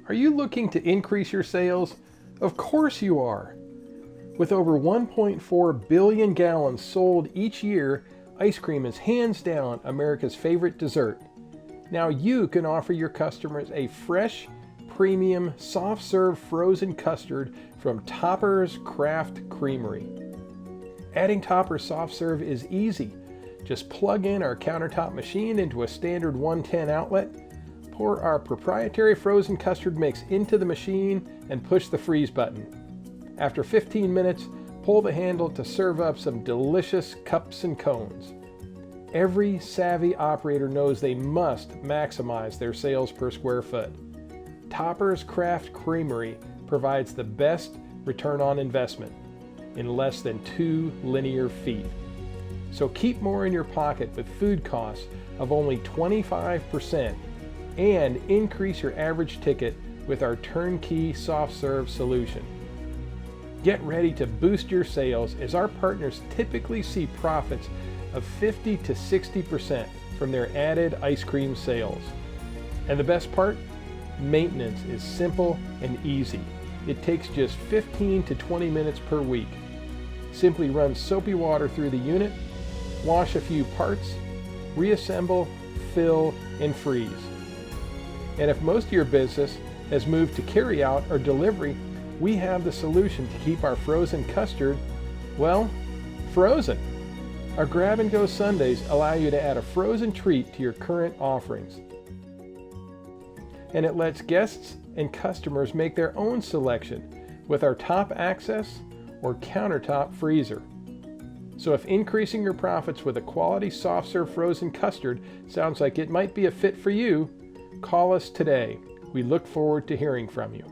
Are you looking to increase your sales? Of course you are. With over 1.4 billion gallons sold each year, ice cream is hands down America's favorite dessert. Now you can offer your customers a fresh, premium, soft-serve frozen custard from Topper's Craft Creamery. Adding Topper's soft serve is easy. Just plug in our countertop machine into a standard 110 outlet, pour our proprietary frozen custard mix into the machine, and push the freeze button. After 15 minutes, pull the handle to serve up some delicious cups and cones. Every savvy operator knows they must maximize their sales per square foot. Topper's Craft Creamery provides the best return on investment in less than 2 linear feet. So keep more in your pocket with food costs of only 25% and increase your average ticket with our turnkey soft serve solution. Get ready to boost your sales as our partners typically see profits of 50 to 60% from their added ice cream sales. And the best part? Maintenance is simple and easy. It takes just 15 to 20 minutes per week. Simply run soapy water through the unit, wash a few parts, reassemble, fill, and freeze. And if most of your business has moved to carryout or delivery, we have the solution to keep our frozen custard, well, frozen. Our grab-and-go Sundays allow you to add a frozen treat to your current offerings. And it lets guests and customers make their own selection with our top access or countertop freezer. So if increasing your profits with a quality soft serve frozen custard sounds like it might be a fit for you, call us today. We look forward to hearing from you.